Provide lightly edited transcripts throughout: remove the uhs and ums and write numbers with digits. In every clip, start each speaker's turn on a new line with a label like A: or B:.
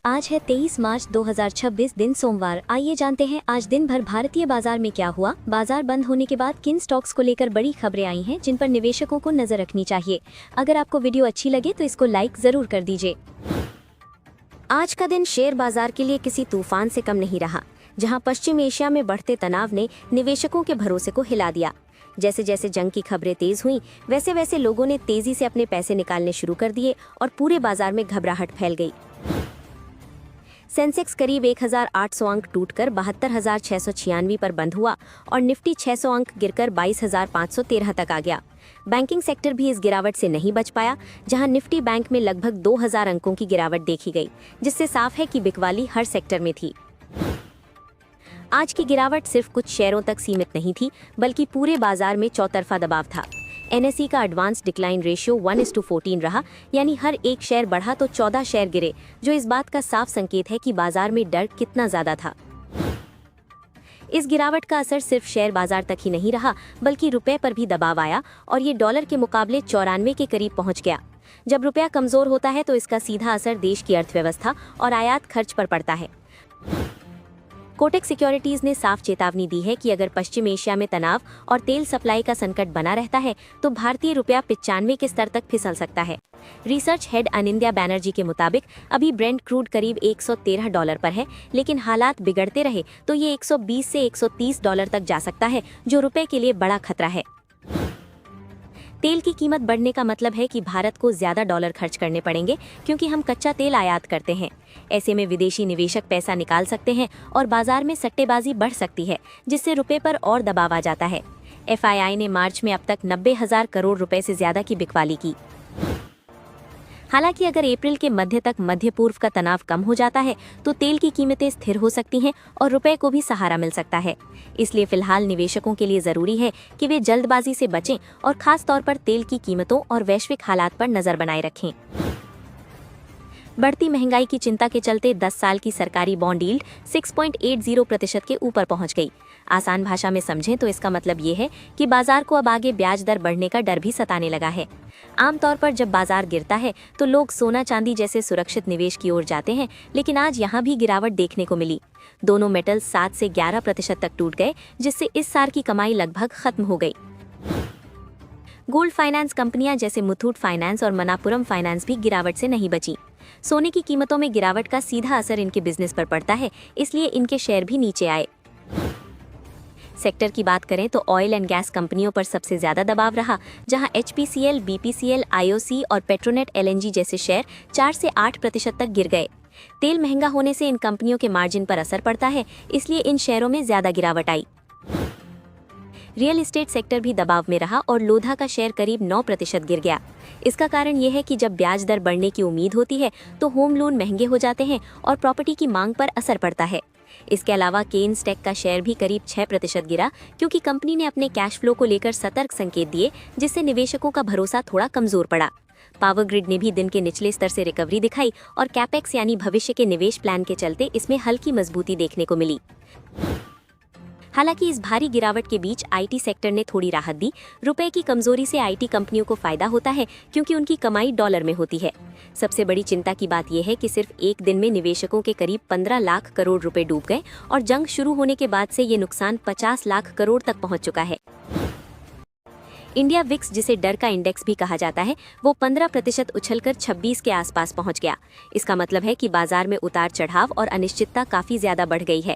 A: आज है 23 मार्च 2026 दिन सोमवार। आइए जानते हैं आज दिन भर भारतीय बाजार में क्या हुआ। बाजार बंद होने के बाद किन स्टॉक्स को लेकर बड़ी खबरें आई हैं जिन पर निवेशकों को नजर रखनी चाहिए। अगर आपको वीडियो अच्छी लगे तो इसको लाइक जरूर कर दीजिए।
B: आज का दिन शेयर बाजार के लिए किसी तूफान से कम नहीं रहा, जहां पश्चिम एशिया में बढ़ते तनाव ने निवेशकों के भरोसे को हिला दिया। जैसे जैसे जंग की खबरें तेज हुईं, वैसे वैसे लोगों ने तेजी से अपने पैसे निकालने शुरू कर दिए और पूरे बाजार में घबराहट फैल गई। सेंसेक्स करीब 1800 अंक टूटकर 72,696 पर बंद हुआ और निफ्टी 600 अंक गिरकर 22,513 तक आ गया। बैंकिंग सेक्टर भी इस गिरावट से नहीं बच पाया, जहां निफ्टी बैंक में लगभग 2000 अंकों की गिरावट देखी गई, जिससे साफ है कि बिकवाली हर सेक्टर में थी। आज की गिरावट सिर्फ कुछ शेयरों तक सीमित नहीं थी, बल्कि पूरे बाजार में चौतरफा दबाव था। NSE का एडवांस डिक्लाइन रेशियो 1:14 रहा, यानी हर एक शेयर बढ़ा तो 14 शेयर गिरे, जो इस बात का साफ संकेत है कि बाजार में डर कितना ज्यादा था। इस गिरावट का असर सिर्फ शेयर बाजार तक ही नहीं रहा, बल्कि रुपए पर भी दबाव आया और ये डॉलर के मुकाबले 94 के करीब पहुंच गया। जब रुपया कमजोर होता है तो इसका सीधा असर देश की अर्थव्यवस्था और आयात खर्च पर पड़ता है। कोटक सिक्योरिटीज ने साफ चेतावनी दी है कि अगर पश्चिम एशिया में तनाव और तेल सप्लाई का संकट बना रहता है तो भारतीय रुपया 95 के स्तर तक फिसल सकता है। रिसर्च हेड अनिंद्या बैनर्जी के मुताबिक अभी ब्रेंट क्रूड करीब $113 पर है, लेकिन हालात बिगड़ते रहे तो ये 120 से $130 तक जा सकता है, जो रुपए के लिए बड़ा खतरा है। तेल की कीमत बढ़ने का मतलब है कि भारत को ज्यादा डॉलर खर्च करने पड़ेंगे, क्योंकि हम कच्चा तेल आयात करते हैं। ऐसे में विदेशी निवेशक पैसा निकाल सकते हैं और बाजार में सट्टेबाजी बढ़ सकती है, जिससे रुपए पर और दबाव आ जाता है। FII ने मार्च में अब तक 90,000 करोड़ रुपए से ज्यादा की बिकवाली की। हालांकि अगर अप्रैल के मध्य तक मध्य पूर्व का तनाव कम हो जाता है तो तेल की कीमतें स्थिर हो सकती हैं और रुपए को भी सहारा मिल सकता है। इसलिए फिलहाल निवेशकों के लिए जरूरी है कि वे जल्दबाजी से बचें और खास तौर पर तेल की कीमतों और वैश्विक हालात पर नजर बनाए रखें। बढ़ती महंगाई की चिंता के चलते 10 साल की सरकारी बॉन्ड यील्ड 6.80% के ऊपर पहुंच गई। आसान भाषा में समझें तो इसका मतलब ये है कि बाजार को अब आगे ब्याज दर बढ़ने का डर भी सताने लगा है। आमतौर पर जब बाजार गिरता है तो लोग सोना चांदी जैसे सुरक्षित निवेश की ओर जाते हैं, लेकिन आज यहाँ भी गिरावट देखने को मिली। दोनों मेटल 7 से 11% तक टूट गए, जिससे इस साल की कमाई लगभग खत्म हो गई। गोल्ड फाइनेंस कंपनियां जैसे मुथूट फाइनेंस और मनापुरम फाइनेंस भी गिरावट से नहीं बची। सोने की कीमतों में गिरावट का सीधा असर इनके बिजनेस पर पड़ता है, इसलिए इनके शेयर भी नीचे आए। सेक्टर की बात करें तो ऑयल एंड गैस कंपनियों पर सबसे ज्यादा दबाव रहा, जहां HPCL, BPCL, IOC और पेट्रोनेट LNG जैसे शेयर 4 से 8% तक गिर गए। तेल महंगा होने से इन कंपनियों के मार्जिन पर असर पड़ता है, इसलिए इन शेयरों में ज्यादा गिरावट आई। रियल एस्टेट सेक्टर भी दबाव में रहा और लोधा का शेयर करीब 9% गिर गया। इसका कारण यह है कि जब ब्याज दर बढ़ने की उम्मीद होती है तो होम लोन महंगे हो जाते हैं और प्रॉपर्टी की मांग पर असर पड़ता है। इसके अलावा केन्स टेक का शेयर भी करीब 6% गिरा, क्योंकि कंपनी ने अपने कैश फ्लो को लेकर सतर्क संकेत दिए, जिससे निवेशकों का भरोसा थोड़ा कमजोर पड़ा। पावर ग्रिड ने भी दिन के निचले स्तर से रिकवरी दिखाई और कैपेक्स यानी भविष्य के निवेश प्लान के चलते इसमें हल्की मजबूती देखने को मिली। हालांकि इस भारी गिरावट के बीच IT सेक्टर ने थोड़ी राहत दी। रुपए की कमजोरी से IT कंपनियों को फायदा होता है, क्योंकि उनकी कमाई डॉलर में होती है। सबसे बड़ी चिंता की बात यह है कि सिर्फ एक दिन में निवेशकों के करीब 15 लाख करोड़ रुपए डूब गए और जंग शुरू होने के बाद से ये नुकसान 50 लाख करोड़ तक पहुंच चुका है। इंडिया विक्स, जिसे डर का इंडेक्स भी कहा जाता है, वो 15% उछलकर 26 के आसपास पहुंच गया। इसका मतलब है कि बाजार में उतार चढ़ाव और अनिश्चितता काफी ज्यादा बढ़ गई है।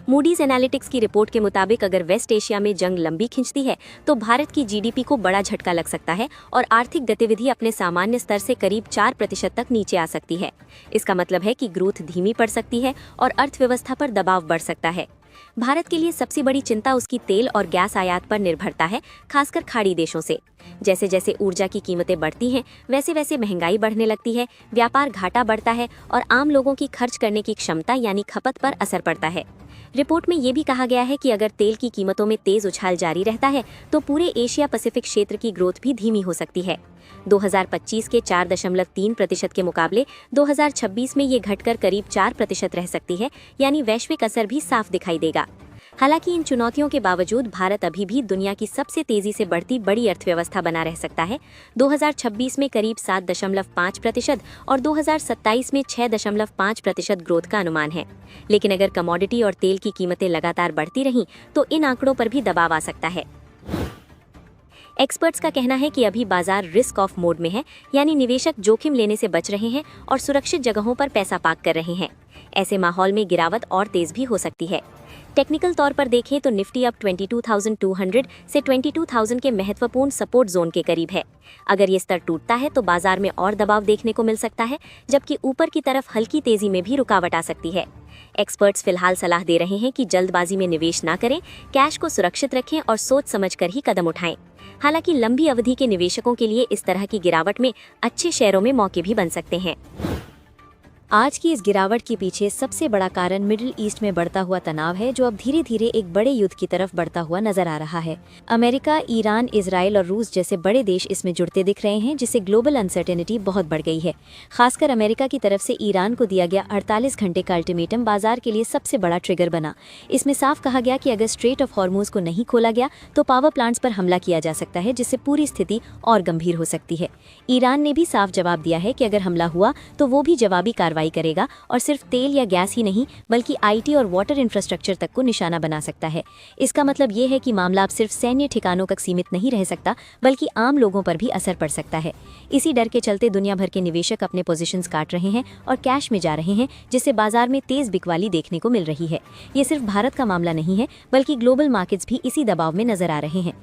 B: मूडीज एनालिटिक्स की रिपोर्ट के मुताबिक अगर वेस्ट एशिया में जंग लंबी खिंचती है तो भारत की GDP को बड़ा झटका लग सकता है और आर्थिक गतिविधि अपने सामान्य स्तर से करीब 4% तक नीचे आ सकती है। इसका मतलब है कि ग्रोथ धीमी पड़ सकती है और अर्थव्यवस्था पर दबाव बढ़ सकता है। भारत के लिए सबसे बड़ी चिंता उसकी तेल और गैस आयात पर निर्भरता है, खासकर खाड़ी देशों से। जैसे जैसे ऊर्जा की कीमतें बढ़ती हैं, वैसे वैसे महंगाई बढ़ने लगती है, व्यापार घाटा बढ़ता है और आम लोगों की खर्च करने की क्षमता यानी खपत पर असर पड़ता है। रिपोर्ट में ये भी कहा गया है कि अगर तेल की कीमतों में तेज उछाल जारी रहता है तो पूरे एशिया पैसिफिक क्षेत्र की ग्रोथ भी धीमी हो सकती है। 2025 के 4.3% के मुकाबले 2026 में ये घटकर करीब 4% रह सकती है, यानी वैश्विक असर भी साफ दिखाई देगा। हालांकि इन चुनौतियों के बावजूद भारत अभी भी दुनिया की सबसे तेजी से बढ़ती बड़ी अर्थव्यवस्था बना रह सकता है। 2026 में करीब 7.5% और 2027 में 6.5% ग्रोथ का अनुमान है। लेकिन अगर कमोडिटी और तेल की कीमतें लगातार बढ़ती रहीं तो इन आंकड़ों पर भी दबाव आ सकता है। एक्सपर्ट्स का कहना है कि अभी बाजार रिस्क ऑफ मोड में है, यानी निवेशक जोखिम लेने से बच रहे हैं और सुरक्षित जगहों पर पैसा पार्क कर रहे हैं। ऐसे माहौल में गिरावट और तेज भी हो सकती है। टेक्निकल तौर पर देखें तो निफ्टी अब 22,200 से 22,000 के महत्वपूर्ण सपोर्ट जोन के करीब है। अगर ये स्तर टूटता है तो बाजार में और दबाव देखने को मिल सकता है, जबकि ऊपर की तरफ हल्की तेजी में भी रुकावट आ सकती है। एक्सपर्ट्स फिलहाल सलाह दे रहे हैं कि जल्दबाजी में निवेश ना करें, कैश को सुरक्षित रखें और सोच समझकर ही कदम उठाएं। हालांकि लंबी अवधि के निवेशकों के लिए इस तरह की गिरावट में अच्छे शेयरों में मौके भी बन सकते हैं।
A: आज की इस गिरावट के पीछे सबसे बड़ा कारण मिडिल ईस्ट में बढ़ता हुआ तनाव है, जो अब धीरे धीरे एक बड़े युद्ध की तरफ बढ़ता हुआ नजर आ रहा है। अमेरिका, ईरान, इजराइल और रूस जैसे बड़े देश इसमें जुड़ते दिख रहे हैं, जिससे ग्लोबल अनसर्टेनिटी बहुत बढ़ गई है। खासकर अमेरिका की तरफ से ईरान को दिया गया 48 घंटे का अल्टीमेटम बाजार के लिए सबसे बड़ा ट्रिगर बना। इसमें साफ कहा गया कि अगर स्ट्रेट ऑफ हॉर्मूज को नहीं खोला गया तो पावर प्लांट्स पर हमला किया जा सकता है, जिससे पूरी स्थिति और गंभीर हो सकती है। ईरान ने भी साफ जवाब दिया है कि अगर हमला हुआ तो वो भी जवाबी कार्रवाई करेगा और सिर्फ तेल या गैस ही नहीं बल्कि आईटी और वाटर इंफ्रास्ट्रक्चर तक को निशाना बना सकता है। इसका मतलब ये है कि मामला अब सिर्फ सैन्य ठिकानों तक सीमित नहीं रह सकता, बल्कि आम लोगों पर भी असर पड़ सकता है। इसी डर के चलते दुनिया भर के निवेशक अपने पोजीशंस काट रहे हैं और कैश में जा रहे हैं, जिससे बाजार में तेज बिकवाली देखने को मिल रही है। ये सिर्फ भारत का मामला नहीं है, बल्कि ग्लोबल मार्केट्स भी इसी दबाव में नजर आ रहे हैं।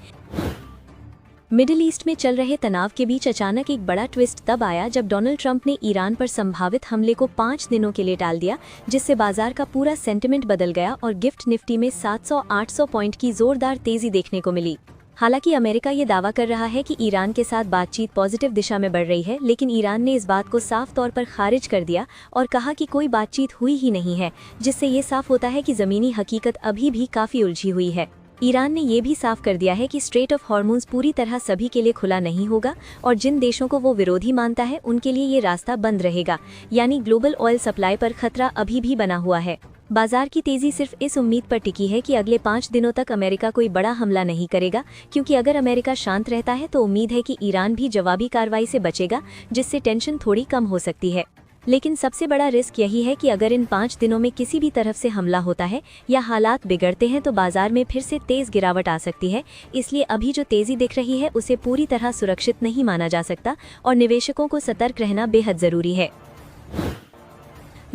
A: मिडिल ईस्ट में चल रहे तनाव के बीच अचानक एक बड़ा ट्विस्ट तब आया जब डोनाल्ड ट्रंप ने ईरान पर संभावित हमले को 5 दिनों के लिए टाल दिया, जिससे बाजार का पूरा सेंटिमेंट बदल गया और गिफ्ट निफ्टी में 700-800 पॉइंट की जोरदार तेजी देखने को मिली। हालांकि अमेरिका ये दावा कर रहा है कि ईरान के साथ बातचीत पॉजिटिव दिशा में बढ़ रही है, लेकिन ईरान ने इस बात को साफ तौर पर खारिज कर दिया और कहा कि कोई बातचीत हुई ही नहीं है, जिससे ये साफ होता है कि ज़मीनी हकीकत अभी भी काफ़ी उलझी हुई है। ईरान ने यह भी साफ कर दिया है कि स्ट्रेट ऑफ हॉर्मूज पूरी तरह सभी के लिए खुला नहीं होगा और जिन देशों को वो विरोधी मानता है उनके लिए ये रास्ता बंद रहेगा, यानी ग्लोबल ऑयल सप्लाई पर खतरा अभी भी बना हुआ है। बाजार की तेजी सिर्फ इस उम्मीद पर टिकी है कि अगले 5 दिनों तक अमेरिका कोई बड़ा हमला नहीं करेगा, क्योंकि अगर अमेरिका शांत रहता है तो उम्मीद है कि ईरान भी जवाबी कार्रवाई से बचेगा, जिससे टेंशन थोड़ी कम हो सकती है। लेकिन सबसे बड़ा रिस्क यही है कि अगर इन 5 दिनों में किसी भी तरफ से हमला होता है या हालात बिगड़ते हैं तो बाजार में फिर से तेज गिरावट आ सकती है। इसलिए अभी जो तेजी दिख रही है उसे पूरी तरह सुरक्षित नहीं माना जा सकता और निवेशकों को सतर्क रहना बेहद जरूरी है।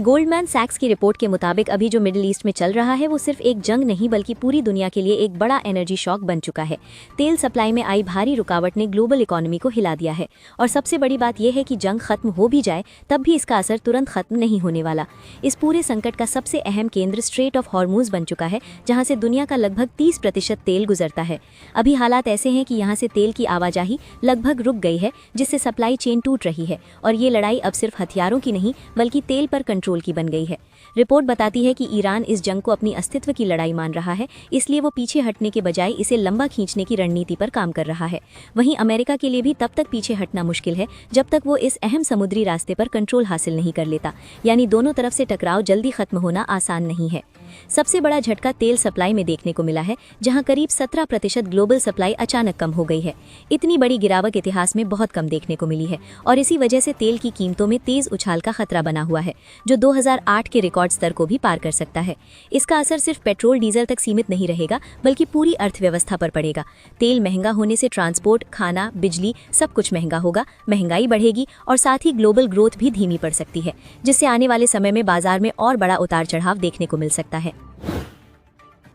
A: गोल्डमैन सैक्स की रिपोर्ट के मुताबिक अभी जो मिडिल ईस्ट में चल रहा है वो सिर्फ एक जंग नहीं बल्कि पूरी दुनिया के लिए एक बड़ा एनर्जी शॉक बन चुका है। तेल सप्लाई में आई भारी रुकावट ने ग्लोबल इकोनॉमी को हिला दिया है और सबसे बड़ी बात यह है कि जंग खत्म हो भी जाए तब भी इसका असर तुरंत खत्म नहीं होने वाला। इस पूरे संकट का सबसे अहम केंद्र स्ट्रेट ऑफ हॉर्मूज बन चुका है, जहाँ से दुनिया का लगभग 30% तेल गुजरता है। अभी हालात ऐसे हैं कि यहाँ से तेल की आवाजाही लगभग रुक गई है, जिससे सप्लाई चेन टूट रही है और ये लड़ाई अब सिर्फ हथियारों की नहीं बल्कि तेल पर कंट्रोल की बन गई है। रिपोर्ट बताती है कि ईरान इस जंग को अपनी अस्तित्व की लड़ाई मान रहा है, इसलिए वो पीछे हटने के बजाय इसे लंबा खींचने की रणनीति पर काम कर रहा है। वहीं अमेरिका के लिए भी तब तक पीछे हटना मुश्किल है जब तक वो इस अहम समुद्री रास्ते पर कंट्रोल हासिल नहीं कर लेता, यानी दोनों तरफ से टकराव जल्दी खत्म होना आसान नहीं है। सबसे बड़ा झटका तेल सप्लाई में देखने को मिला है, जहां करीब 17% ग्लोबल सप्लाई अचानक कम हो गई है। इतनी बड़ी गिरावट इतिहास में बहुत कम देखने को मिली है और इसी वजह से तेल की कीमतों में तेज उछाल का खतरा बना हुआ है, जो 2008 के रिकॉर्ड स्तर को भी पार कर सकता है। इसका असर सिर्फ पेट्रोल डीजल तक सीमित नहीं रहेगा बल्कि पूरी अर्थव्यवस्था पर पड़ेगा। तेल महंगा होने से ट्रांसपोर्ट, खाना, बिजली सब कुछ महंगा होगा, महंगाई बढ़ेगी और साथ ही ग्लोबल ग्रोथ भी धीमी पड़ सकती है, जिससे आने वाले समय में बाजार में और बड़ा उतार चढ़ाव देखने को मिल सकता है।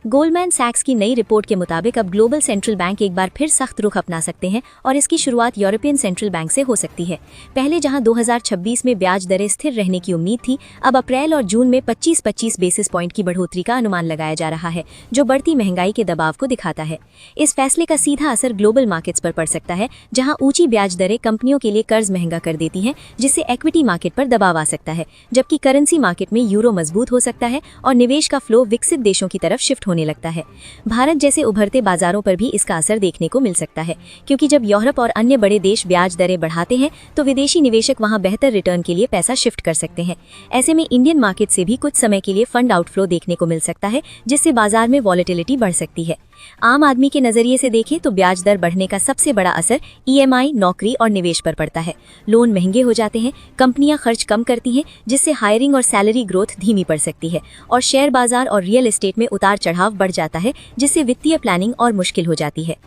A: गोल्डमैन सैक्स की नई रिपोर्ट के मुताबिक अब ग्लोबल सेंट्रल बैंक एक बार फिर सख्त रुख अपना सकते हैं और इसकी शुरुआत यूरोपियन सेंट्रल बैंक से हो सकती है। पहले जहां 2026 में ब्याज दरें स्थिर रहने की उम्मीद थी, अब अप्रैल और जून में 25-25 बेसिस पॉइंट की बढ़ोतरी का अनुमान लगाया जा रहा है, जो बढ़ती महंगाई के दबाव को दिखाता है। इस फैसले का सीधा असर ग्लोबल मार्केट्स पर पड़ सकता है, जहाँ ऊंची ब्याज दरें कंपनियों के लिए कर्ज महंगा कर देती हैं, जिससे इक्विटी मार्केट पर दबाव आ सकता है, जबकि करेंसी मार्केट में यूरो मजबूत हो सकता है और निवेश का फ्लो विकसित देशों की तरफ शिफ्ट होने लगता है। भारत जैसे उभरते बाजारों पर भी इसका असर देखने को मिल सकता है, क्योंकि जब यूरोप और अन्य बड़े देश ब्याज दरें बढ़ाते हैं तो विदेशी निवेशक वहां बेहतर रिटर्न के लिए पैसा शिफ्ट कर सकते हैं। ऐसे में इंडियन मार्केट से भी कुछ समय के लिए फंड आउटफ्लो देखने को मिल सकता है, जिससे बाजार में वॉलेटिलिटी बढ़ सकती है। आम आदमी के नजरिए से देखें तो ब्याज दर बढ़ने का सबसे बड़ा असर ईएमआई, नौकरी और निवेश पर पड़ता है। लोन महंगे हो जाते हैं, कंपनियां खर्च कम करती हैं, जिससे हायरिंग और सैलरी ग्रोथ धीमी पड़ सकती है, और शेयर बाजार और रियल एस्टेट में उतार चढ़ाव बढ़ जाता है, जिससे वित्तीय प्लानिंग और मुश्किल हो जाती है।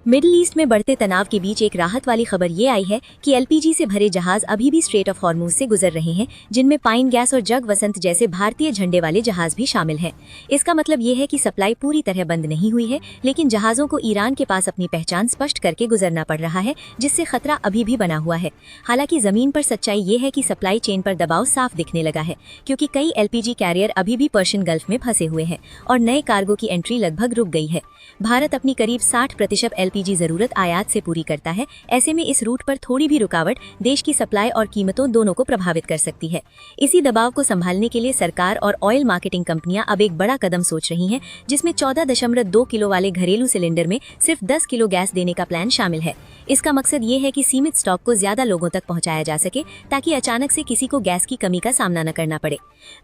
A: मिडिल ईस्ट में बढ़ते तनाव के बीच एक राहत वाली खबर ये आई है कि एलपीजी से भरे जहाज अभी भी स्ट्रेट ऑफ हॉर्मुज से गुजर रहे हैं, जिनमें पाइन गैस और जग वसंत जैसे भारतीय झंडे वाले जहाज भी शामिल हैं। इसका मतलब ये है कि सप्लाई पूरी तरह बंद नहीं हुई है, लेकिन जहाजों को ईरान के पास अपनी पहचान स्पष्ट करके गुजरना पड़ रहा है, जिससे खतरा अभी भी बना हुआ है। हालांकि जमीन पर सच्चाई ये है कि सप्लाई चेन पर दबाव साफ दिखने लगा है, क्योंकि कई एलपीजी कैरियर अभी भी पर्शियन गल्फ में फंसे हुए हैं और नए कार्गो की एंट्री लगभग रुक गई है। भारत अपनी करीब 60% एलपीजी जरूरत आयात से पूरी करता है। ऐसे में इस रूट पर थोड़ी भी रुकावट देश की सप्लाई और कीमतों दोनों को प्रभावित कर सकती है। इसी दबाव को संभालने के लिए सरकार और ऑयल मार्केटिंग कंपनियां अब एक बड़ा कदम सोच रही हैं, जिसमें 14.2 किलो वाले घरेलू सिलेंडर में सिर्फ 10 किलो गैस देने का प्लान शामिल है। इसका मकसद ये है कि सीमित स्टॉक को ज्यादा लोगों तक पहुंचाया जा सके, ताकि अचानक से किसी को गैस की कमी का सामना न करना पड़े।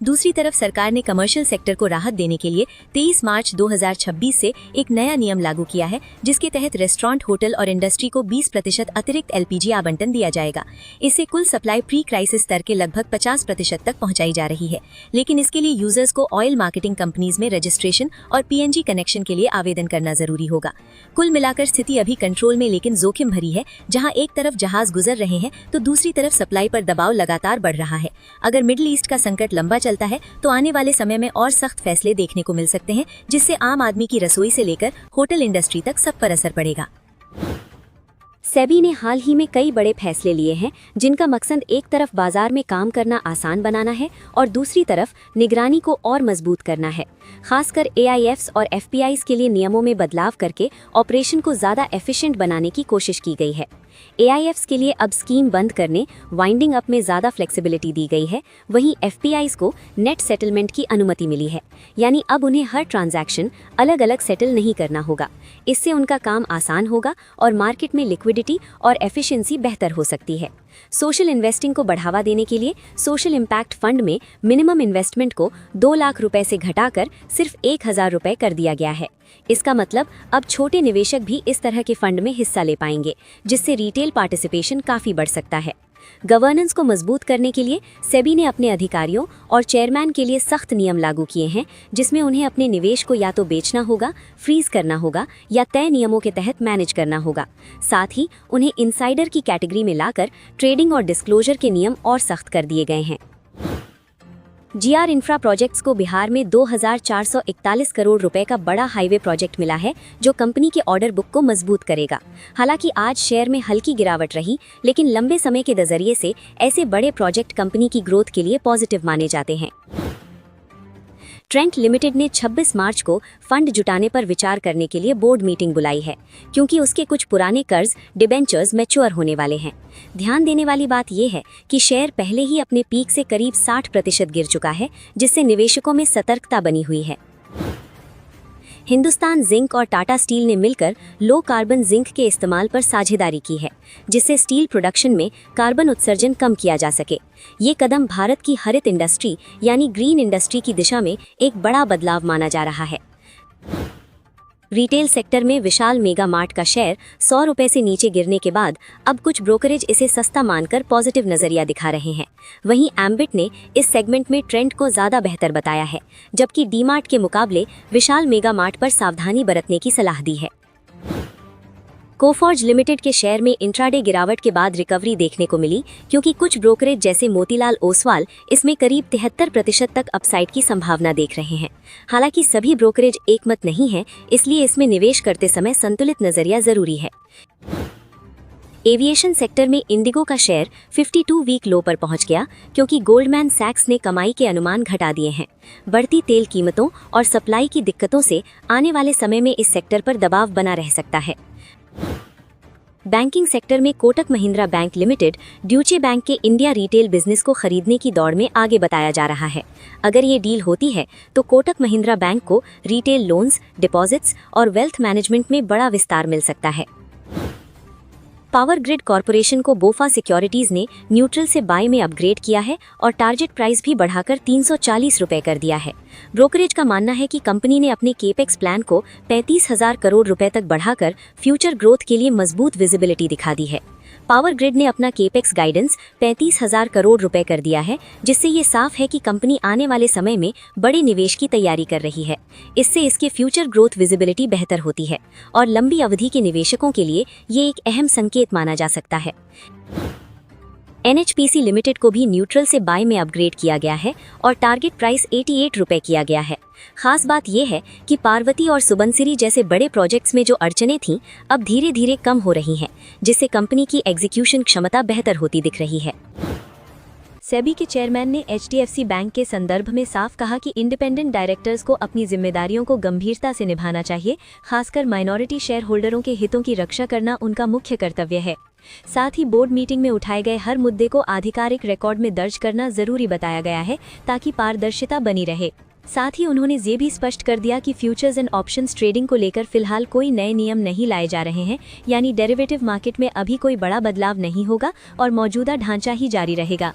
A: दूसरी तरफ सरकार ने कमर्शियल सेक्टर को राहत देने के लिए 23 मार्च 2026 से एक नया नियम लागू किया है, जिसके तहत रेस्टोरेंट, होटल और इंडस्ट्री को 20% अतिरिक्त एलपीजी आवंटन दिया जाएगा। इससे कुल सप्लाई प्री क्राइसिस स्तर के लगभग 50% तक पहुंचाई जा रही है, लेकिन इसके लिए यूजर्स को ऑयल मार्केटिंग कंपनीज में रजिस्ट्रेशन और पीएनजी कनेक्शन के लिए आवेदन करना जरूरी होगा। कुल मिलाकर स्थिति अभी कंट्रोल में, लेकिन जोखिम भरी है। जहां एक तरफ जहाज गुजर रहे हैं तो दूसरी तरफ सप्लाई पर दबाव लगातार बढ़ रहा है। अगर मिडिल ईस्ट का संकट लंबा चलता है तो आने वाले समय में और सख्त फैसले देखने को मिल सकते हैं, जिससे आम आदमी की रसोई से लेकर होटल इंडस्ट्री तक सब पर असर पड़ेगा।
B: सेबी ने हाल ही में कई बड़े फैसले लिए हैं, जिनका मकसद एक तरफ बाजार में काम करना आसान बनाना है और दूसरी तरफ निगरानी को और मजबूत करना है। खासकर एआईएफ्स और एफपीआईज के लिए नियमों में बदलाव करके ऑपरेशन को ज़्यादा एफिशिएंट बनाने की कोशिश की गई है। एआईएफ्स के लिए अब स्कीम बंद करने, वाइंडिंग अप में ज़्यादा फ्लेक्सिबिलिटी दी गई है। वहीं एफपीआईज को नेट सेटलमेंट की अनुमति मिली है, यानी अब उन्हें हर ट्रांजैक्शन अलग अलग सेटल नहीं करना होगा। इससे उनका काम आसान होगा और मार्केट में लिक्विडिटी और एफिशिएंसी बेहतर हो सकती है। सोशल इन्वेस्टिंग को बढ़ावा देने के लिए सोशल इम्पैक्ट फंड में मिनिमम इन्वेस्टमेंट को 2 लाख रुपए से घटाकर सिर्फ 1000 रुपए कर दिया गया है। इसका मतलब अब छोटे निवेशक भी इस तरह के फंड में हिस्सा ले पाएंगे, जिससे रिटेल पार्टिसिपेशन काफी बढ़ सकता है। गवर्नेंस को मजबूत करने के लिए सेबी ने अपने अधिकारियों और चेयरमैन के लिए सख्त नियम लागू किए हैं, जिसमें उन्हें अपने निवेश को या तो बेचना होगा, फ्रीज करना होगा या तय नियमों के तहत मैनेज करना होगा। साथ ही उन्हें इनसाइडर की कैटेगरी में लाकर ट्रेडिंग और डिस्क्लोजर के नियम और सख्त कर दिए गए हैं। जीआर इंफ्रा प्रोजेक्ट्स को बिहार में 2441 करोड़ रुपए का बड़ा हाईवे प्रोजेक्ट मिला है, जो कंपनी के ऑर्डर बुक को मजबूत करेगा। हालांकि आज शेयर में हल्की गिरावट रही, लेकिन लंबे समय के नजरिए से ऐसे बड़े प्रोजेक्ट कंपनी की ग्रोथ के लिए पॉजिटिव माने जाते हैं। ट्रेंट लिमिटेड ने 26 मार्च को फंड जुटाने पर विचार करने के लिए बोर्ड मीटिंग बुलाई है, क्योंकि उसके कुछ पुराने कर्ज डिबेंचर्स मैच्योर होने वाले हैं। ध्यान देने वाली बात यह है कि शेयर पहले ही अपने पीक से करीब 60% गिर चुका है, जिससे निवेशकों में सतर्कता बनी हुई है। हिंदुस्तान जिंक और टाटा स्टील ने मिलकर लो कार्बन जिंक के इस्तेमाल पर साझेदारी की है, जिससे स्टील प्रोडक्शन में कार्बन उत्सर्जन कम किया जा सके। ये कदम भारत की हरित इंडस्ट्री यानी ग्रीन इंडस्ट्री की दिशा में एक बड़ा बदलाव माना जा रहा है। रिटेल सेक्टर में विशाल मेगा मार्ट का शेयर 100 रुपए से नीचे गिरने के बाद अब कुछ ब्रोकरेज इसे सस्ता मानकर पॉजिटिव नजरिया दिखा रहे हैं। वहीं एम्बिट ने इस सेगमेंट में ट्रेंड को ज़्यादा बेहतर बताया है, जबकि डीमार्ट के मुकाबले विशाल मेगा मार्ट पर सावधानी बरतने की सलाह दी है। कोफॉर्ज लिमिटेड के शेयर में इंट्राडे गिरावट के बाद रिकवरी देखने को मिली, क्योंकि कुछ ब्रोकरेज जैसे मोतीलाल ओसवाल इसमें करीब 73% तक अपसाइड की संभावना देख रहे हैं। हालांकि सभी ब्रोकरेज एकमत नहीं है, इसलिए इसमें निवेश करते समय संतुलित नजरिया जरूरी है। एविएशन सेक्टर में इंडिगो का शेयर 52 वीक लो पर पहुंच गया, क्योंकि गोल्डमैन सैक्स ने कमाई के अनुमान घटा दिए हैं। बढ़ती तेल कीमतों और सप्लाई की दिक्कतों से आने वाले समय में इस सेक्टर पर दबाव बना रह सकता है।
A: बैंकिंग सेक्टर में Kotak Mahindra bank limited Deutsche bank के इंडिया रिटेल बिजनेस को खरीदने की दौड़ में आगे बताया जा रहा है। अगर ये डील होती है तो कोटक महिंद्रा बैंक को रिटेल लोन्स, डिपॉजिट्स और वेल्थ मैनेजमेंट में बड़ा विस्तार मिल सकता है। पावर ग्रिड कॉरपोरेशन को बोफा सिक्योरिटीज ने न्यूट्रल से बाय में अपग्रेड किया है और टारगेट प्राइस भी बढ़ाकर 340 रुपए कर दिया है। ब्रोकरेज का मानना है कि कंपनी ने अपने केपेक्स प्लान को 35,000 करोड़ रुपए तक बढ़ाकर फ्यूचर ग्रोथ के लिए मजबूत विजिबिलिटी दिखा दी है। पावर ग्रिड ने अपना केपेक्स गाइडेंस 35,000 करोड़ रुपए कर दिया है, जिससे ये साफ है कि कंपनी आने वाले समय में बड़े निवेश की तैयारी कर रही है। इससे इसके फ्यूचर ग्रोथ विजिबिलिटी बेहतर होती है और लंबी अवधि के निवेशकों के लिए ये एक अहम संकेत माना जा सकता है। NHPC लिमिटेड को भी न्यूट्रल से बाय में अपग्रेड किया गया है और टारगेट प्राइस 88 रुपए किया गया है। खास बात यह है कि पार्वती और सुबनसिरी जैसे बड़े प्रोजेक्ट्स में जो अड़चनें थीं, अब धीरे धीरे कम हो रही हैं, जिससे कंपनी की एग्जीक्यूशन क्षमता बेहतर होती दिख रही है। सेबी के चेयरमैन ने HDFC बैंक के संदर्भ में साफ कहा कि इंडिपेंडेंट डायरेक्टर्स को अपनी जिम्मेदारियों को गंभीरता से निभाना चाहिए। खासकर माइनॉरिटी शेयर होल्डरों के हितों की रक्षा करना उनका मुख्य कर्तव्य है। साथ ही बोर्ड मीटिंग में उठाए गए हर मुद्दे को आधिकारिक रिकॉर्ड में दर्ज करना जरूरी बताया गया है, ताकि पारदर्शिता बनी रहे। साथ ही उन्होंने ये भी स्पष्ट कर दिया कि फ्यूचर्स एंड ऑप्शंस ट्रेडिंग को लेकर फिलहाल कोई नए नियम नहीं लाए जा रहे हैं, यानी डेरिवेटिव मार्केट में अभी कोई बड़ा बदलाव नहीं होगा और मौजूदा ढांचा ही जारी रहेगा।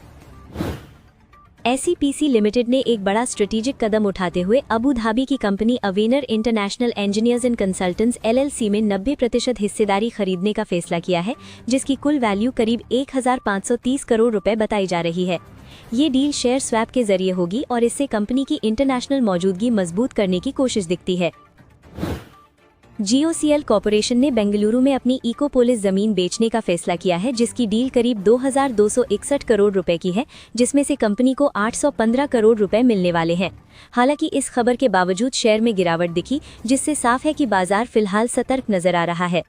A: SEPC लिमिटेड ने एक बड़ा स्ट्रेटेजिक कदम उठाते हुए अबू धाबी की कंपनी अवेनर international engineers and consultants LLC में 90% हिस्सेदारी खरीदने का फैसला किया है, जिसकी कुल वैल्यू करीब 1,530 करोड़ रुपए बताई जा रही है। ये डील शेयर स्वैप के जरिए होगी और इससे कंपनी की इंटरनेशनल मौजूदगी मजबूत करने की कोशिश दिखती है। GOCL कॉरपोरेशन ने बेंगलुरु में अपनी इकोपोलिस जमीन बेचने का फैसला किया है, जिसकी डील करीब 2,261 करोड़ रुपए की है, जिसमें से कंपनी को 815 करोड़ रुपए मिलने वाले हैं। हालांकि इस खबर के बावजूद शेयर में गिरावट दिखी, जिससे साफ है कि बाजार फिलहाल सतर्क नजर आ रहा है।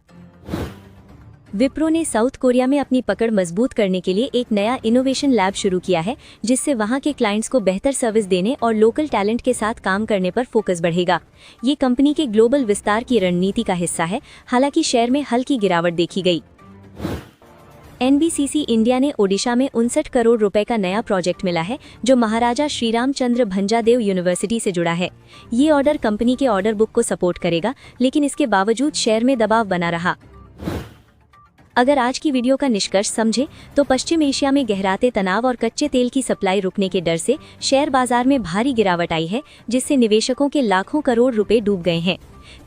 A: विप्रो ने साउथ कोरिया में अपनी पकड़ मजबूत करने के लिए एक नया इनोवेशन लैब शुरू किया है, जिससे वहां के क्लाइंट्स को बेहतर सर्विस देने और लोकल टैलेंट के साथ काम करने पर फोकस बढ़ेगा। ये कंपनी के ग्लोबल विस्तार की रणनीति का हिस्सा है। हालांकि शेयर में हल्की गिरावट देखी गई। NBCC इंडिया ने ओडिशा में 59 करोड़ रुपए का नया प्रोजेक्ट मिला है, जो महाराजा श्रीरामचंद्र भंजादेव यूनिवर्सिटी से जुड़ा है। ये ऑर्डर कंपनी के ऑर्डर बुक को सपोर्ट करेगा, लेकिन इसके बावजूद शेयर में दबाव बना रहा। अगर आज की वीडियो का निष्कर्ष समझे तो पश्चिम एशिया में गहराते तनाव और कच्चे तेल की सप्लाई रुकने के डर से शेयर बाजार में भारी गिरावट आई है, जिससे निवेशकों के लाखों करोड़ रुपए डूब गए हैं।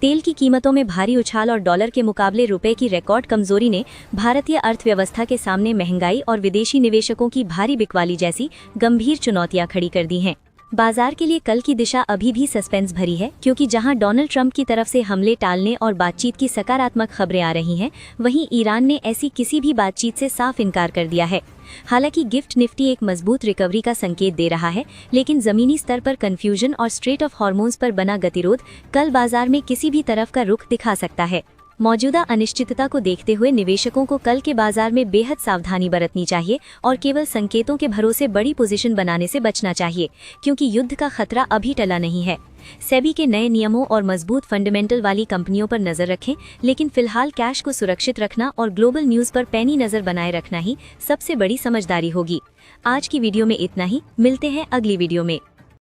A: तेल की कीमतों में भारी उछाल और डॉलर के मुकाबले रुपए की रिकॉर्ड कमजोरी ने भारतीय अर्थव्यवस्था के सामने महंगाई और विदेशी निवेशकों की भारी बिकवाली जैसी गंभीर चुनौतियां खड़ी कर दी हैं। बाजार के लिए कल की दिशा अभी भी सस्पेंस भरी है, क्योंकि जहां डोनाल्ड ट्रंप की तरफ से हमले टालने और बातचीत की सकारात्मक खबरें आ रही हैं, वहीं ईरान ने ऐसी किसी भी बातचीत से साफ इनकार कर दिया है। हालांकि गिफ्ट निफ्टी एक मजबूत रिकवरी का संकेत दे रहा है, लेकिन जमीनी स्तर पर कंफ्यूजन और स्ट्रेट ऑफ हॉर्मोन्स पर बना गतिरोध कल बाजार में किसी भी तरफ का रुख दिखा सकता है। मौजूदा अनिश्चितता को देखते हुए निवेशकों को कल के बाजार में बेहद सावधानी बरतनी चाहिए और केवल संकेतों के भरोसे बड़ी पोजीशन बनाने से बचना चाहिए, क्योंकि युद्ध का खतरा अभी टला नहीं है। सेबी के नए नियमों और मजबूत फंडामेंटल वाली कंपनियों पर नजर रखें, लेकिन फिलहाल कैश को सुरक्षित रखना और ग्लोबल न्यूज पर पैनी नजर बनाए रखना ही सबसे बड़ी समझदारी होगी। आज की वीडियो में इतना ही। मिलते हैं अगली वीडियो में।